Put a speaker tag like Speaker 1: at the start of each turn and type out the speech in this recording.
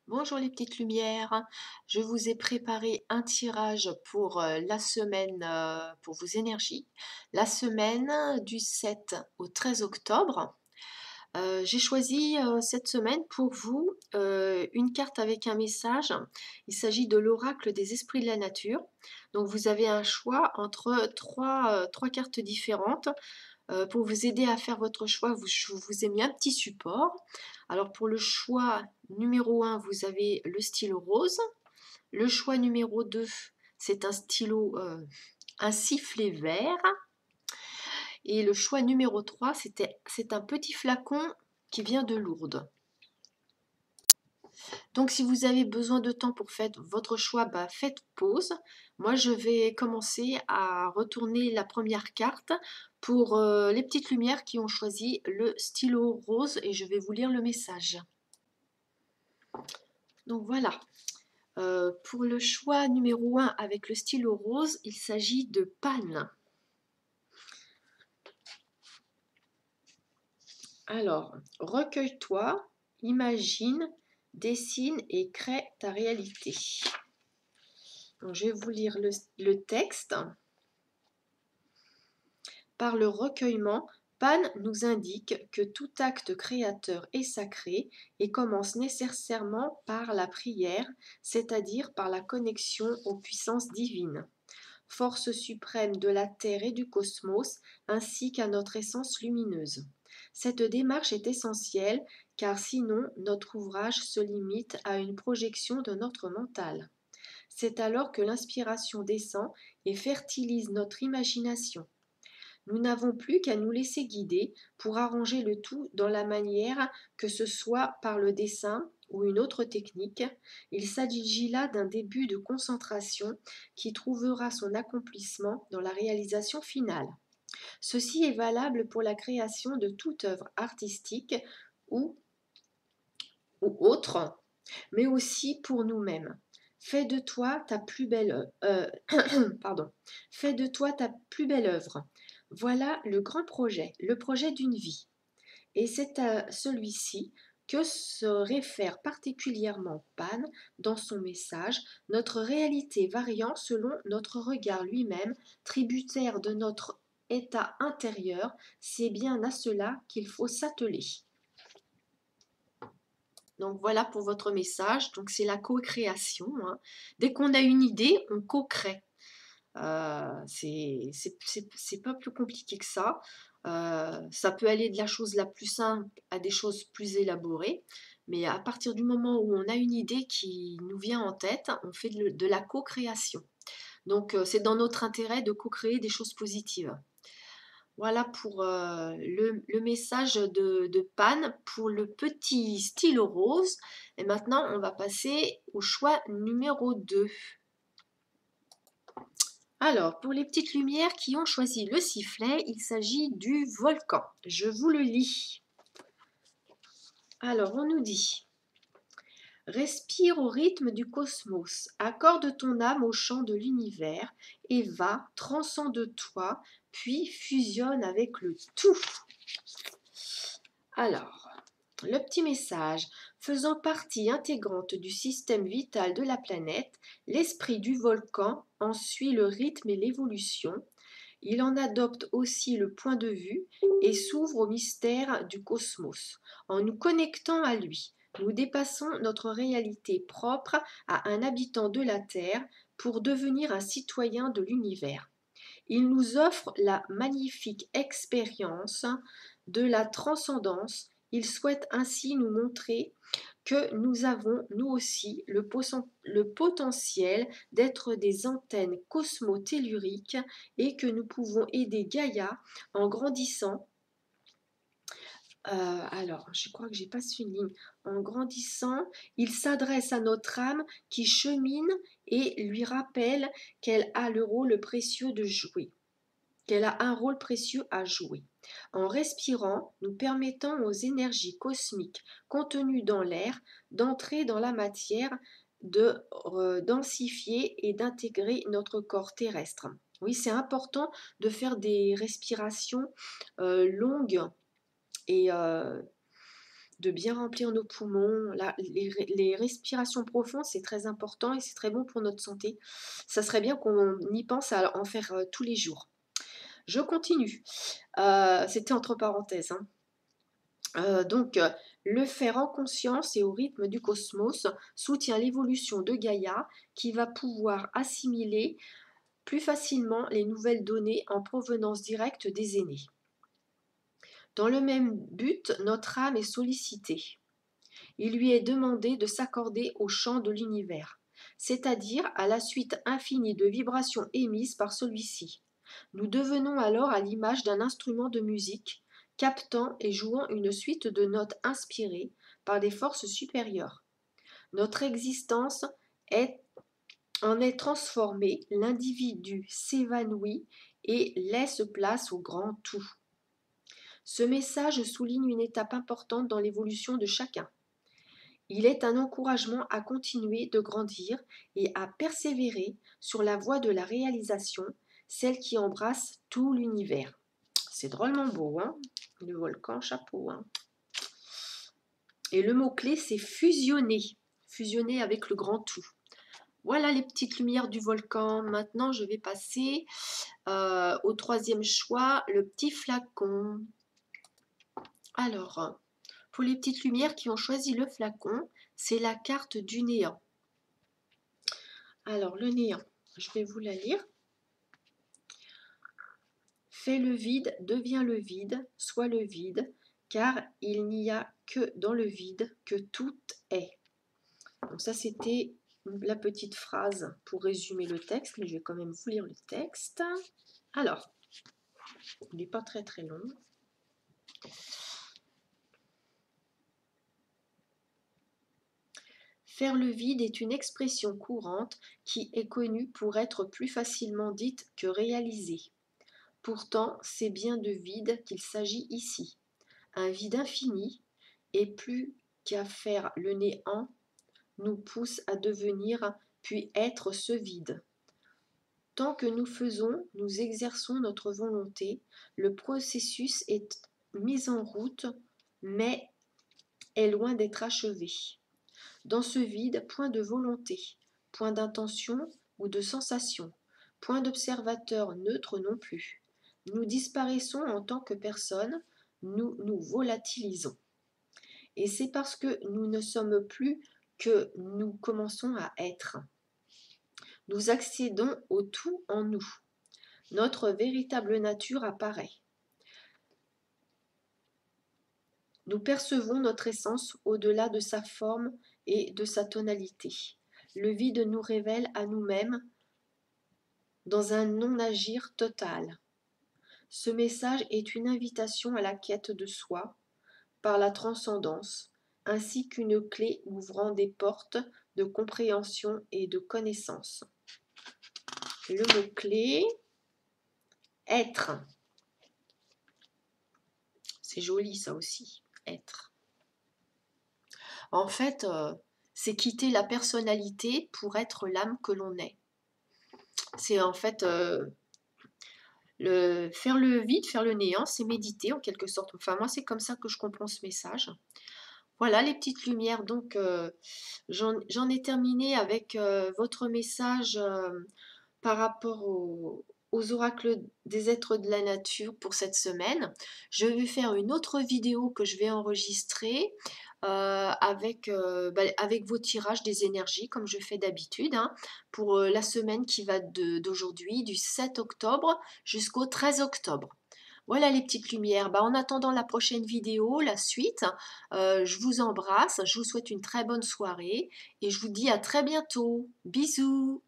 Speaker 1: Bonjour les petites lumières, je vous ai préparé un tirage pour la semaine, pour vos énergies, la semaine du 7 au 13 octobre. J'ai choisi cette semaine pour vous une carte avec un message. Il s'agit de l'oracle des esprits de la nature. Donc vous avez un choix entre trois cartes différentes. Pour vous aider à faire votre choix, je vous ai mis un petit support. Alors pour le choix numéro 1, vous avez le stylo rose. Le choix numéro 2, c'est un stylo, un sifflet vert. Et le choix numéro 3, c'est un petit flacon qui vient de Lourdes. Donc si vous avez besoin de temps pour faire votre choix, faites pause. Moi je vais commencer à retourner la première carte pour les petites lumières qui ont choisi le stylo rose et je vais vous lire le message. Donc voilà, pour le choix numéro 1 avec le stylo rose, il s'agit de panne. Alors, recueille-toi, imagine, dessine et crée ta réalité. Donc, je vais vous lire le texte. Par le recueillement, Pan nous indique que tout acte créateur est sacré et commence nécessairement par la prière, c'est-à-dire par la connexion aux puissances divines, force suprême de la Terre et du cosmos, ainsi qu'à notre essence lumineuse. Cette démarche est essentielle car sinon notre ouvrage se limite à une projection de notre mental. C'est alors que l'inspiration descend et fertilise notre imagination. Nous n'avons plus qu'à nous laisser guider pour arranger le tout dans la manière que ce soit par le dessin ou une autre technique. Il s'agit là d'un début de concentration qui trouvera son accomplissement dans la réalisation finale. Ceci est valable pour la création de toute œuvre artistique ou, ou autre, mais aussi pour nous-mêmes. Fais de toi ta plus belle pardon. Fais de toi ta plus belle œuvre. Voilà le grand projet, le projet d'une vie. Et c'est à celui-ci que se réfère particulièrement Pan dans son message, notre réalité variant selon notre regard lui-même, tributaire de notre état intérieur, c'est bien à cela qu'il faut s'atteler. Donc voilà pour votre message. Donc c'est la co-création, hein. Dès qu'on a une idée, on co-crée. C'est pas plus compliqué que ça. Ça peut aller de la chose la plus simple à des choses plus élaborées. Mais à partir du moment où on a une idée qui nous vient en tête, on fait de la co-création. Donc c'est dans notre intérêt de co-créer des choses positives. Voilà pour le message de Pan pour le petit stylo rose. Et maintenant, on va passer au choix numéro 2. Alors, pour les petites lumières qui ont choisi le sifflet, il s'agit du volcan. Je vous le lis. Alors, on nous dit: respire au rythme du cosmos, accorde ton âme au chant de l'univers et va, transcende-toi, puis fusionne avec le tout. Alors, le petit message: faisant partie intégrante du système vital de la planète, l'esprit du volcan en suit le rythme et l'évolution. Il en adopte aussi le point de vue et s'ouvre au mystère du cosmos. En nous connectant à lui, nous dépassons notre réalité propre à un habitant de la Terre pour devenir un citoyen de l'univers. Il nous offre la magnifique expérience de la transcendance. Il souhaite ainsi nous montrer que nous avons, nous aussi, le potentiel d'être des antennes cosmotelluriques et que nous pouvons aider Gaïa en grandissant. Alors, je crois que j'ai pas su une ligne. En grandissant, il s'adresse à notre âme qui chemine et lui rappelle qu'elle a le rôle précieux de jouer, qu'elle a un rôle précieux à jouer. En respirant, nous permettons aux énergies cosmiques contenues dans l'air d'entrer dans la matière, de densifier et d'intégrer notre corps terrestre. Oui, c'est important de faire des respirations longues et de bien remplir nos poumons. Les respirations profondes, c'est très important et c'est très bon pour notre santé. Ça serait bien qu'on y pense à en faire tous les jours. Je continue. C'était entre parenthèses, hein. Le faire en conscience et au rythme du cosmos soutient l'évolution de Gaïa qui va pouvoir assimiler plus facilement les nouvelles données en provenance directe des aînés. Dans le même but, notre âme est sollicitée. Il lui est demandé de s'accorder au chant de l'univers, c'est-à-dire à la suite infinie de vibrations émises par celui-ci. Nous devenons alors à l'image d'un instrument de musique, captant et jouant une suite de notes inspirées par des forces supérieures. Notre existence en est transformée, l'individu s'évanouit et laisse place au grand tout. Ce message souligne une étape importante dans l'évolution de chacun. Il est un encouragement à continuer de grandir et à persévérer sur la voie de la réalisation, celle qui embrasse tout l'univers. C'est drôlement beau, hein? Le volcan, chapeau, hein? Et le mot-clé, c'est fusionner. Fusionner avec le grand tout. Voilà les petites lumières du volcan. Maintenant, je vais passer au troisième choix, le petit flacon. Alors, pour les petites lumières qui ont choisi le flacon, c'est la carte du néant. Alors, le néant, je vais vous la lire. Fais le vide, deviens le vide, sois le vide, car il n'y a que dans le vide que tout est. Donc ça, c'était la petite phrase pour résumer le texte, mais je vais quand même vous lire le texte. Alors, il n'est pas très très long. Faire le vide est une expression courante qui est connue pour être plus facilement dite que réalisée. Pourtant, c'est bien de vide qu'il s'agit ici. Un vide infini, et plus qu'à faire le néant, nous pousse à devenir puis être ce vide. Tant que nous faisons, nous exerçons notre volonté, le processus est mis en route, mais est loin d'être achevé. Dans ce vide, point de volonté, point d'intention ou de sensation, point d'observateur neutre non plus. Nous disparaissons en tant que personne, nous nous volatilisons. Et c'est parce que nous ne sommes plus que nous commençons à être. Nous accédons au tout en nous. Notre véritable nature apparaît. Nous percevons notre essence au-delà de sa forme et de sa tonalité. Le vide nous révèle à nous-mêmes dans un non-agir total. Ce message est une invitation à la quête de soi par la transcendance, ainsi qu'une clé ouvrant des portes de compréhension et de connaissance. Le mot-clé, être. C'est joli ça aussi, être. En fait, c'est quitter la personnalité pour être l'âme que l'on est. C'est en fait faire le vide, faire le néant, c'est méditer en quelque sorte. Enfin, moi, c'est comme ça que je comprends ce message. Voilà les petites lumières. Donc, j'en ai terminé avec votre message par rapport aux oracles des êtres de la nature pour cette semaine. Je vais faire une autre vidéo que je vais enregistrer avec vos tirages des énergies comme je fais d'habitude pour la semaine qui va d'aujourd'hui, du 7 octobre jusqu'au 13 octobre. Voilà les petites lumières. En attendant la prochaine vidéo, la suite, je vous embrasse, je vous souhaite une très bonne soirée et je vous dis à très bientôt. Bisous!